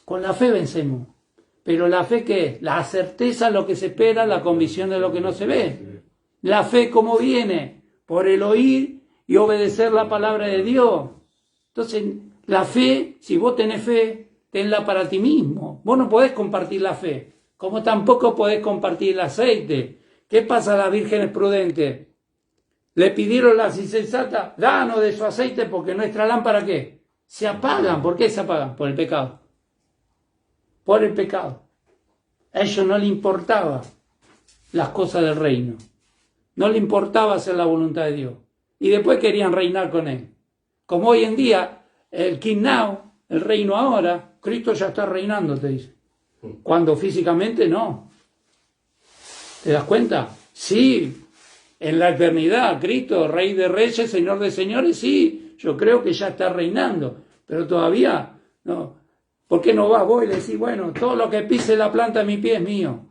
Con la fe vencemos. Pero la fe, ¿qué es? La certeza de lo que se espera, la convicción de lo que no se ve. La fe, ¿cómo viene? Por el oír y obedecer la palabra de Dios. Entonces, la fe, si vos tenés fe, tenla para ti mismo. Vos no podés compartir la fe, como tampoco podés compartir el aceite. ¿Qué pasa a las vírgenes prudentes? Le pidieron las insensatas, danos de su aceite porque nuestra lámpara, ¿qué? Se apagan. ¿Por qué se apagan? Por el pecado. Por el pecado. A ellos no les importaba las cosas del reino. No les importaba hacer la voluntad de Dios. Y después querían reinar con Él. Como hoy en día, el King Now, el reino ahora, Cristo ya está reinando, te dice. Cuando físicamente no. ¿Te das cuenta? Sí, en la eternidad, Cristo, Rey de Reyes, Señor de Señores, sí, yo creo que ya está reinando. Pero todavía no. ¿Por qué no vas vos y le decís, bueno, todo lo que pise la planta de mi pie es mío?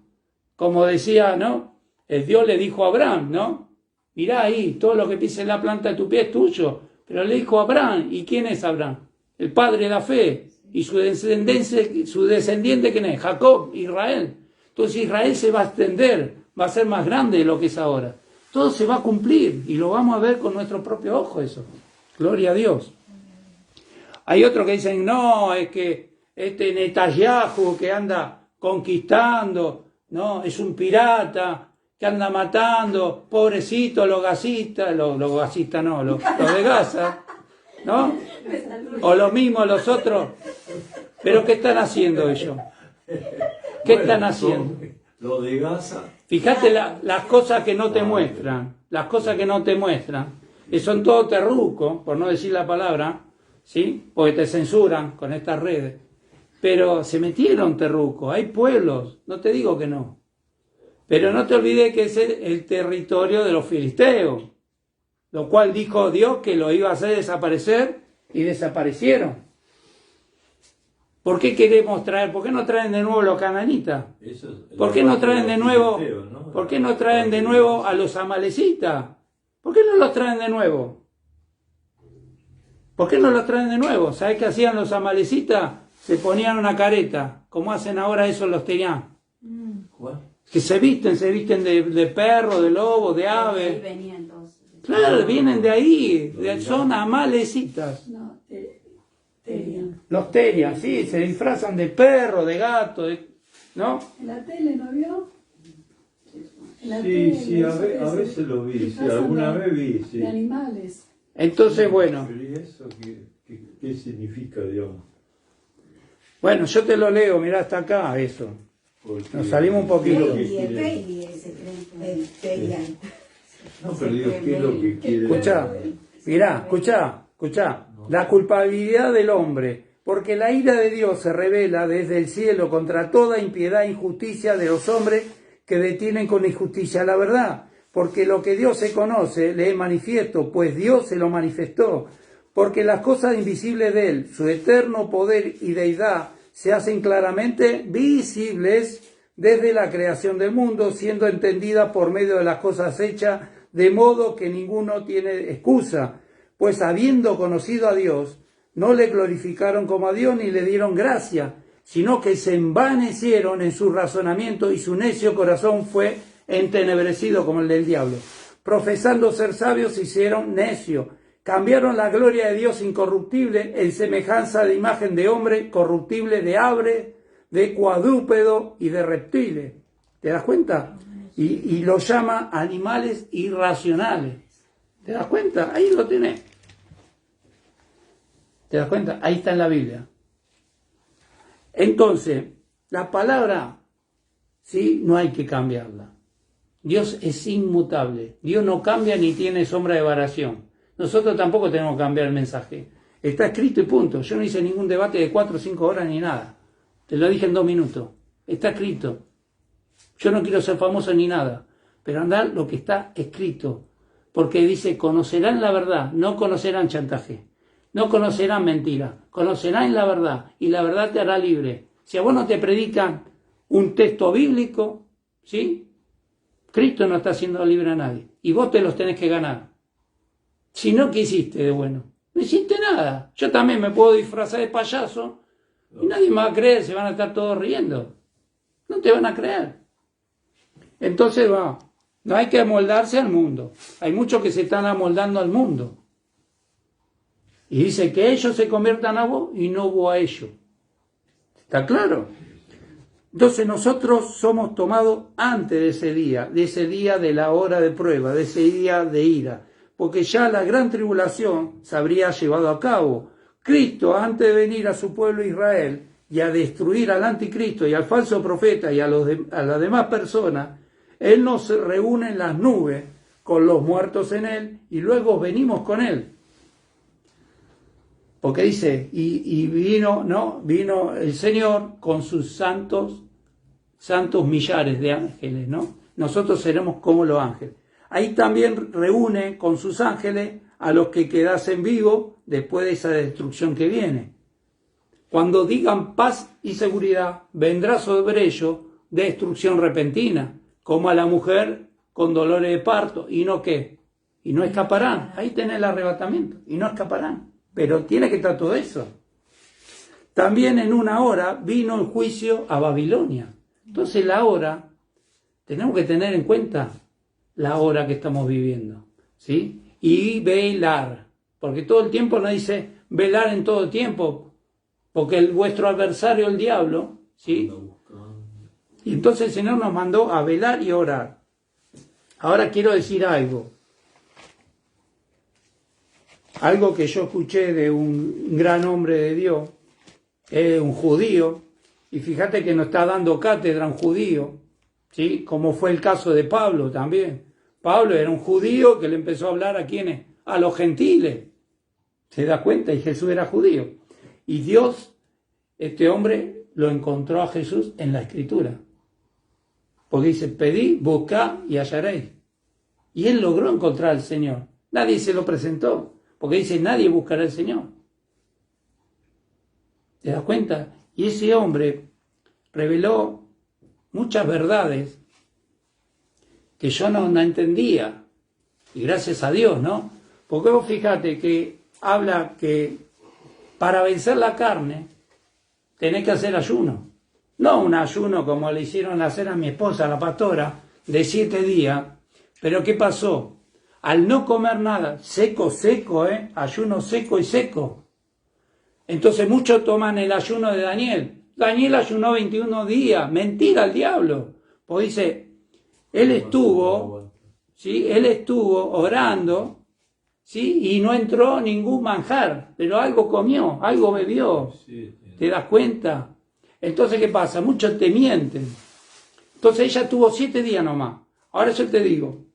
Como decía, ¿no? El Dios le dijo a Abraham, ¿no? Mirá ahí, todo lo que pise la planta de tu pie es tuyo. Pero le dijo a Abraham, ¿y quién es Abraham? El padre de la fe. Y su descendiente, ¿quién es? Jacob, Israel. Entonces Israel se va a extender, va a ser más grande de lo que es ahora. Todo se va a cumplir y lo vamos a ver con nuestro propio ojo eso. Gloria a Dios. Hay otros que dicen, no, es que este Netanyahu que anda conquistando, ¿no? Es un pirata que anda matando, pobrecito, los gasistas no, los de Gaza, ¿no? O lo mismo los otros. Pero ¿qué están haciendo ellos? ¿Qué están haciendo? Lo de Gaza. Fíjate las cosas que no te muestran, las cosas que no te muestran, que son todo terruco, por no decir la palabra, ¿sí? Porque te censuran con estas redes. Pero se metieron terruco, hay pueblos, no te digo que no. Pero no te olvides que es el territorio de los filisteos, lo cual dijo Dios que lo iba a hacer desaparecer y desaparecieron. ¿Por qué queremos traer? ¿Por qué no traen de nuevo los cananitas? ¿Por qué no traen de nuevo? ¿Por qué no traen de nuevo a los amalecitas? ¿Por qué no los traen de nuevo? ¿Por qué no los traen de nuevo? ¿Sabes qué hacían los amalecitas? Se ponían una careta, como hacen ahora esos los terianos. Que se visten de perro, de lobo, de ave. Claro, vienen de ahí, son amalecitas. No, Terian. Los terias, sí, se disfrazan de perro, de gato, ¿no? ¿En la tele no vio? Sí, a veces lo vi, sí, alguna vez vi, sí. De animales. Entonces, bueno. ¿Pero y eso qué significa, digamos? Bueno, yo te lo leo, mirá, hasta acá eso. Porque Nos salimos un poquito. ¿qué es lo que quiere? No, pero digo, ¿qué es lo que quiere? Escuchá, mirá, escuchá. La culpabilidad del hombre, porque la ira de Dios se revela desde el cielo contra toda impiedad e injusticia de los hombres que detienen con injusticia la verdad. Porque lo que Dios se conoce le es manifiesto, pues Dios se lo manifestó. Porque las cosas invisibles de Él, su eterno poder y deidad, se hacen claramente visibles desde la creación del mundo, siendo entendidas por medio de las cosas hechas, de modo que ninguno tiene excusa. Pues habiendo conocido a Dios, no le glorificaron como a Dios ni le dieron gracia, sino que se envanecieron en su razonamiento y su necio corazón fue entenebrecido como el del diablo. Profesando ser sabios, se hicieron necios. Cambiaron la gloria de Dios incorruptible en semejanza de imagen de hombre corruptible, de ave, de cuadrúpedo y de reptiles. ¿Te das cuenta? Y lo llama animales irracionales. ¿Te das cuenta? Ahí lo tenés. ¿Te das cuenta? Ahí está en la Biblia. Entonces, la palabra, sí, no hay que cambiarla. Dios es inmutable. Dios no cambia ni tiene sombra de variación. Nosotros tampoco tenemos que cambiar el mensaje. Está escrito y punto. Yo no hice ningún debate de 4 o 5 horas ni nada. Te lo dije en 2 minutos. Está escrito. Yo no quiero ser famoso ni nada. Pero andar lo que está escrito. Porque dice, conocerán la verdad, no conocerán chantaje. No conocerán mentira. Conocerán la verdad. Y la verdad te hará libre. Si a vos no te predican un texto bíblico, ¿sí? Cristo no está haciendo libre a nadie. Y vos te los tenés que ganar. Si no, ¿qué hiciste de bueno? No hiciste nada. Yo también me puedo disfrazar de payaso y nadie me va a creer, se van a estar todos riendo. No te van a creer. Entonces no hay que amoldarse al mundo. Hay muchos que se están amoldando al mundo. Y dice que ellos se conviertan a vos y no vos a ellos. ¿Está claro? Entonces nosotros somos tomados antes de ese día de la hora de prueba, de ese día de ira, porque ya la gran tribulación se habría llevado a cabo. Cristo, antes de venir a su pueblo Israel y a destruir al anticristo y al falso profeta y a las demás personas, Él nos reúne en las nubes con los muertos en Él y luego venimos con Él. Porque dice, y vino el Señor con sus santos millares de ángeles, ¿no? Nosotros seremos como los ángeles. Ahí también reúne con sus ángeles a los que quedasen vivos después de esa destrucción que viene. Cuando digan paz y seguridad, vendrá sobre ellos destrucción repentina, como a la mujer con dolores de parto, y no qué, y no escaparán. Ahí tenés el arrebatamiento, y no escaparán. Pero tiene que estar todo eso. También en una hora vino el juicio a Babilonia. Entonces la hora, tenemos que tener en cuenta la hora que estamos viviendo, ¿sí? Y velar, porque todo el tiempo nos dice velar en todo tiempo, porque vuestro adversario, el diablo, ¿sí? Y entonces el Señor nos mandó a velar y orar. Ahora quiero decir algo que yo escuché de un gran hombre de Dios, un judío, y fíjate que nos está dando cátedra un judío, ¿sí? Como fue el caso de Pablo también. Pablo era un judío que le empezó a hablar ¿a quiénes? A los gentiles. ¿Se da cuenta? Y Jesús era judío. Y Dios, este hombre, lo encontró a Jesús en la Escritura. Porque dice, pedí, buscá y hallaréis. Y él logró encontrar al Señor. Nadie se lo presentó. Porque dice, nadie buscará al Señor. ¿Te das cuenta? Y ese hombre reveló muchas verdades que yo no entendía. Y gracias a Dios, ¿no? Porque vos fíjate que habla que para vencer la carne tenés que hacer ayuno. No un ayuno como le hicieron hacer a mi esposa, la pastora, de 7 días. Pero ¿qué pasó? Al no comer nada, seco, ayuno seco y seco. Entonces muchos toman el ayuno de Daniel. Daniel ayunó 21 días. Mentira al diablo. Pues dice, él estuvo orando, ¿sí? Y no entró ningún manjar, pero algo comió, algo bebió. ¿Te das cuenta? Entonces, ¿qué pasa? Muchos te mienten. Entonces ella tuvo 7 días nomás. Ahora yo te digo,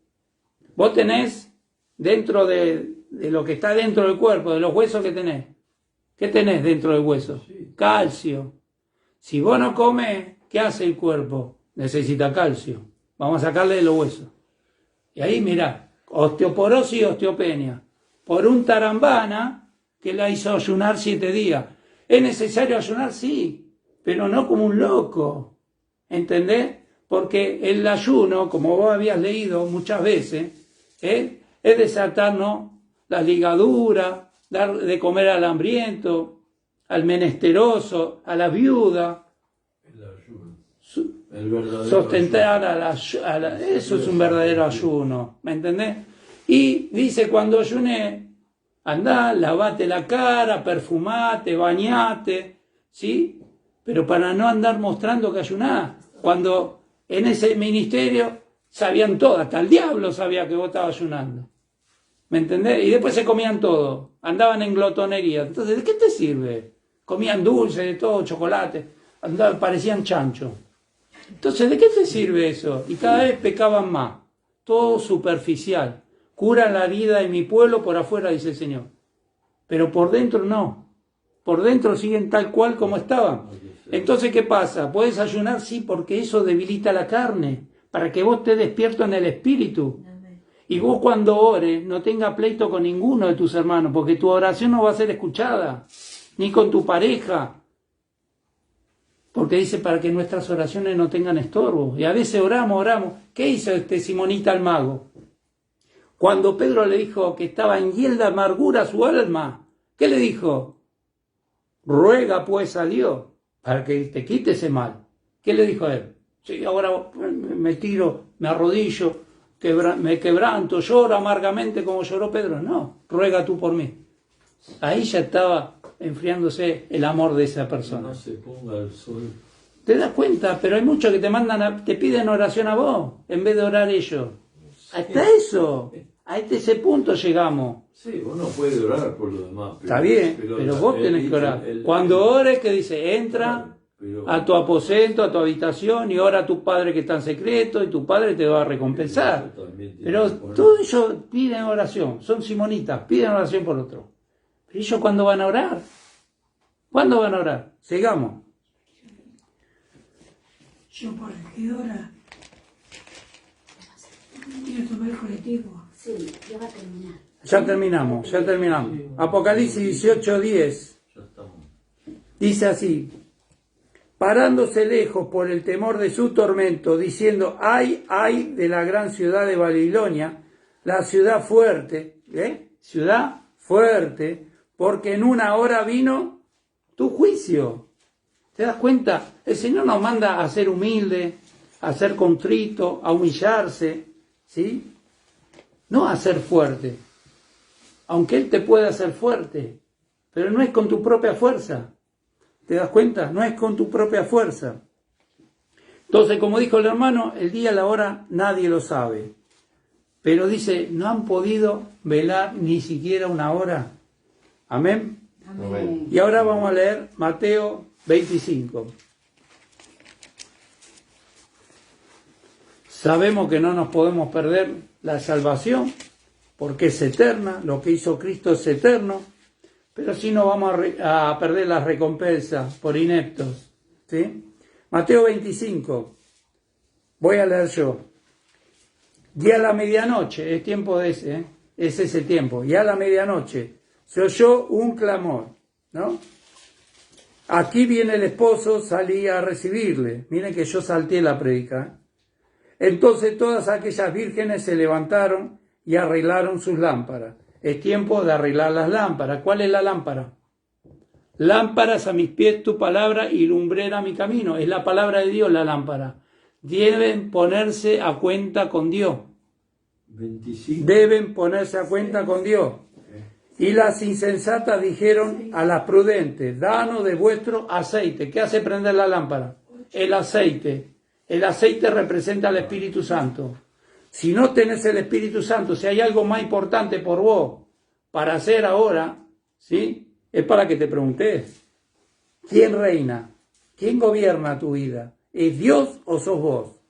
vos tenés dentro de lo que está dentro del cuerpo, de los huesos que tenés. ¿Qué tenés dentro del hueso? Calcio. Si vos no comes, ¿qué hace el cuerpo? Necesita calcio. Vamos a sacarle de los huesos. Y ahí mirá, osteoporosis y osteopenia. Por un tarambana que la hizo ayunar 7 días. ¿Es necesario ayunar? Sí, pero no como un loco. ¿Entendés? Porque el ayuno, como vos habías leído muchas veces, es desatarnos las ligaduras, dar de comer al hambriento, al menesteroso, a la viuda. El ayuno. El verdadero Sostentar eso es un verdadero ayuno, ¿me entendés? Y dice, cuando ayuné, andá, lavate la cara, perfumate, bañate, ¿sí? Pero para no andar mostrando que ayunás. Cuando en ese ministerio sabían todo, hasta el diablo sabía que vos estabas ayunando. ¿Me entendés? Y después se comían todo, andaban en glotonería. Entonces, ¿de qué te sirve? Comían dulce, de todo, chocolate, parecían chanchos. Entonces, ¿de qué te sirve eso? Y cada vez pecaban más. Todo superficial. Cura la herida de mi pueblo por afuera, dice el Señor. Pero por dentro no. Por dentro siguen tal cual como estaban. Entonces, ¿qué pasa? ¿Puedes ayunar? Sí, porque eso debilita la carne. Para que vos estés despierto en el espíritu. Y vos cuando ores no tengas pleito con ninguno de tus hermanos. Porque tu oración no va a ser escuchada. Ni con tu pareja. Porque dice para que nuestras oraciones no tengan estorbo. Y a veces oramos. ¿Qué hizo Simonita el mago? Cuando Pedro le dijo que estaba en hiel de amargura su alma, ¿qué le dijo? Ruega pues a Dios para que te quite ese mal. ¿Qué le dijo a él? Sí, ahora me tiro, me arrodillo, me quebranto, lloro amargamente como lloró Pedro. No, ruega tú por mí. Ahí ya estaba enfriándose el amor de esa persona. No se ponga el sol. ¿Te das cuenta? Pero hay muchos que te piden oración a vos, en vez de orar ellos. Hasta eso, a ese punto llegamos. Sí, uno puede orar por los demás. Está bien, pero vos tenés que orar. Cuando ores, que dice, entra a tu aposento, a tu habitación y ora a tu Padre que está en secreto y tu Padre te va a recompensar. Pero todos ellos piden oración, son simonitas, piden oración por otro. Pero ellos ¿cuándo van a orar? ¿Cuándo van a orar? Sigamos. Yo por el que ora. Quiero tomar el colectivo. Sí, ya va a terminar. Ya terminamos. Apocalipsis 18:10. Ya estamos. Dice así, parándose lejos por el temor de su tormento, diciendo, ay de la gran ciudad de Babilonia, la ciudad fuerte, ciudad fuerte, porque en una hora vino tu juicio. ¿Te das cuenta? El Señor nos manda a ser humilde, a ser contrito, a humillarse, ¿sí? No a ser fuerte. Aunque Él te pueda hacer fuerte, pero no es con tu propia fuerza. ¿Te das cuenta? No es con tu propia fuerza. Entonces, como dijo el hermano, el día y la hora nadie lo sabe. Pero dice, no han podido velar ni siquiera una hora. Amén. Amén. Y ahora vamos a leer Mateo 25. Sabemos que no nos podemos perder la salvación, porque es eterna, lo que hizo Cristo es eterno, pero sí no vamos a perder las recompensas por ineptos. ¿Sí? Mateo 25, voy a leer yo. Y a la medianoche, es tiempo de ese, es ese tiempo, y a la medianoche se oyó un clamor, ¿no? Aquí viene el esposo, salí a recibirle. Miren que yo salté la predica. Entonces todas aquellas vírgenes se levantaron y arreglaron sus lámparas. Es tiempo de arreglar las lámparas. ¿Cuál es la lámpara? Lámparas a mis pies tu palabra y lumbrera mi camino. Es la palabra de Dios la lámpara. Deben ponerse a cuenta con Dios. 25. Deben ponerse a cuenta con Dios. Y las insensatas dijeron a las prudentes, danos de vuestro aceite. ¿Qué hace prender la lámpara? El aceite. El aceite representa al Espíritu Santo. Si no tenés el Espíritu Santo, si hay algo más importante por vos para hacer ahora, ¿sí? Es para que te preguntes, ¿quién reina? ¿Quién gobierna tu vida? ¿Es Dios o sos vos?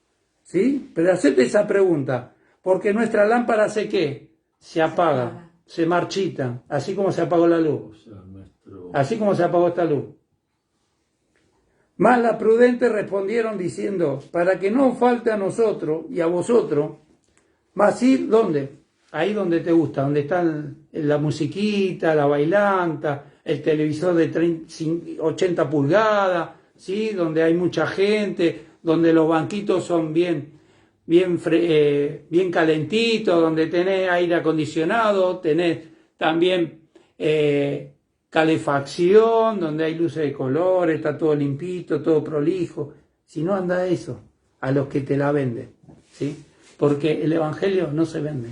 ¿Sí? Pero hacete esa pregunta, porque nuestra lámpara hace ¿qué? Se apaga. Se marchita, así como se apagó la luz, así como se apagó esta luz. Mas las prudentes respondieron diciendo, para que no falte a nosotros y a vosotros, mas ir, ¿dónde? Ahí donde te gusta, donde está la musiquita, la bailanta, el televisor de 80 pulgadas, ¿sí? Donde hay mucha gente, donde los banquitos son bien calentito, donde tenés aire acondicionado, tenés también calefacción, donde hay luces de color, está todo limpito, todo prolijo. Si no, anda eso, a los que te la venden, ¿sí? Porque el Evangelio no se vende,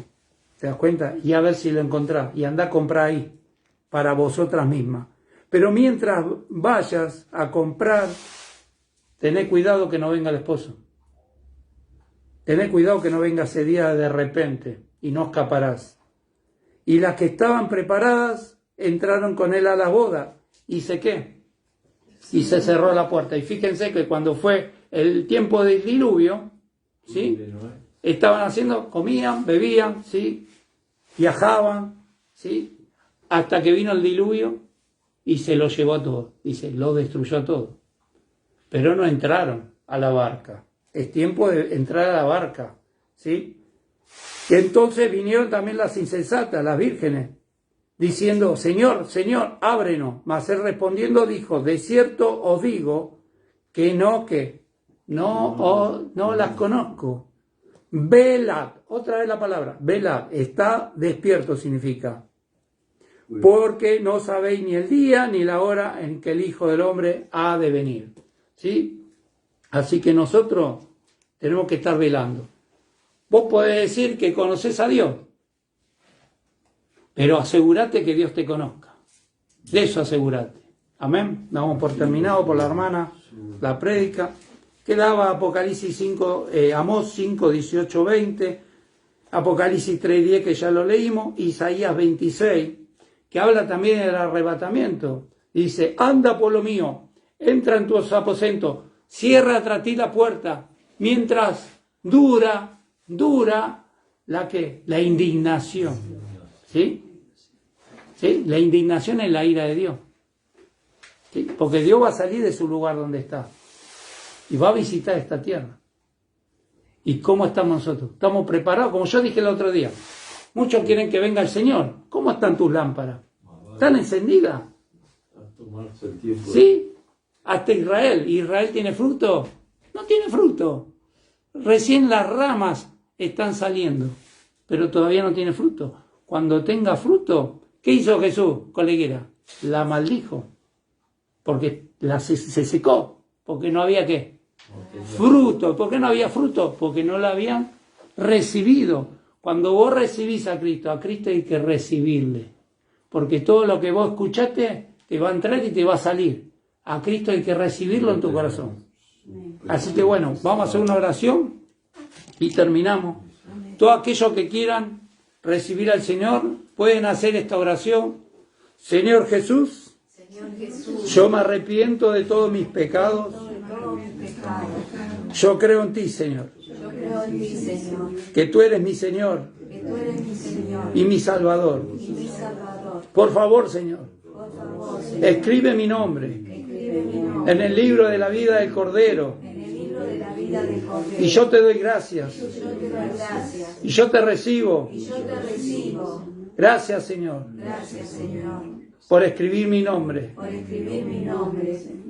¿te das cuenta? Y a ver si lo encontrás, y anda a comprar ahí, para vosotras mismas. Pero mientras vayas a comprar, tené cuidado que no venga el esposo. Tened cuidado que no venga ese día de repente y no escaparás. Y las que estaban preparadas entraron con él a la boda. ¿Y qué? Y se cerró la puerta. Y fíjense que cuando fue el tiempo del diluvio, ¿sí? Estaban haciendo, comían, bebían, ¿sí? Viajaban, ¿sí? Hasta que vino el diluvio y se lo llevó a todo. Dice, lo destruyó a todo. Pero no entraron a la barca. Es tiempo de entrar a la barca, ¿sí? Y entonces vinieron también las insensatas, las vírgenes, diciendo, Señor, Señor, ábrenos. Mas él respondiendo dijo, de cierto os digo que no las conozco. Velad, otra vez la palabra, velad, está despierto significa. Porque no sabéis ni el día ni la hora en que el Hijo del Hombre ha de venir. ¿Sí? Así que nosotros tenemos que estar velando. Vos podés decir que conoces a Dios, pero asegúrate que Dios te conozca. De eso asegúrate. Amén. Damos por terminado por la hermana la prédica. Quedaba Apocalipsis 5, Amós 5, 18, 20, Apocalipsis 3, 10, que ya lo leímos, Isaías 26, que habla también del arrebatamiento. Dice, anda pueblo mío, entra en tus aposentos, cierra tras ti la puerta, mientras dura la que, la indignación. ¿Sí? ¿Sí? La indignación es la ira de Dios. ¿Sí? Porque Dios va a salir de su lugar donde está y va a visitar esta tierra. ¿Y cómo estamos nosotros? ¿Estamos preparados? Como yo dije el otro día, muchos quieren que venga el Señor. ¿Cómo están tus lámparas? ¿Están encendidas? ¿Sí? Hasta Israel. ¿Israel tiene fruto? No tiene fruto. Recién las ramas están saliendo, pero todavía no tiene fruto. Cuando tenga fruto, ¿qué hizo Jesús con la higuera? La maldijo, porque se secó, porque no había ¿qué? Fruto. ¿Por qué no había fruto? Porque no la habían recibido. Cuando vos recibís a Cristo hay que recibirle, porque todo lo que vos escuchaste te va a entrar y te va a salir. A Cristo hay que recibirlo en tu corazón. Así que bueno, vamos a hacer una oración y terminamos. Todos aquellos que quieran recibir al Señor pueden hacer esta oración. Señor Jesús, yo me arrepiento de todos mis pecados. Yo creo en ti, Señor. Que tú eres mi Señor y mi Salvador. Por favor, Señor, escribe mi nombre en el libro de la vida del Cordero. Y yo te doy gracias. Y yo te recibo. Gracias, Señor, por escribir mi nombre.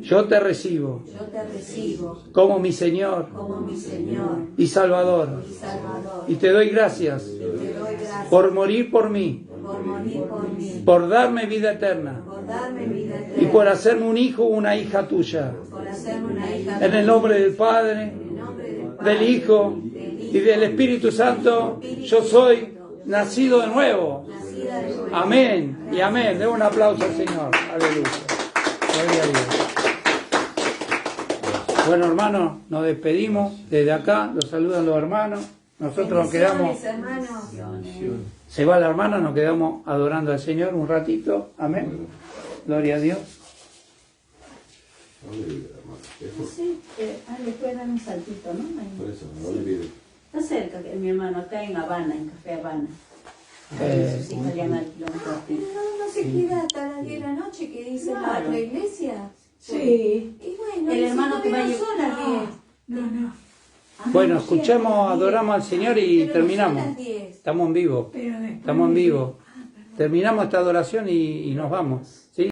Yo te recibo como mi Señor y Salvador. Y te doy gracias por morir por mí, por darme vida eterna y por hacerme un hijo o una hija tuya. En el nombre del Padre, del Hijo y del Espíritu Santo, yo soy nacido de nuevo. Amén y amén. Den un aplauso al Señor. Aleluya. Gloria a Dios. Bueno, hermanos, nos despedimos desde acá. Los saludan los hermanos. Nosotros nos quedamos. Se va la hermana, nos quedamos adorando al Señor un ratito. Amén. Gloria a Dios. Sí, le puede dar un saltito, ¿no? Ahí. Por eso, no olvides. Está cerca, mi hermano, acá en Habana, en Café Habana. Sus hijas le han alquilado un cuartito. No se queda hasta las 10 de la noche que dice la otra iglesia. Sí. Y bueno, El hermano que va a a llevar. son las 10. No. Bueno, escuchemos, adoramos al Señor y Pero terminamos. son las 10. Estamos en vivo. Pero después Estamos en vivo. Terminamos esta adoración y nos vamos. ¿Sí?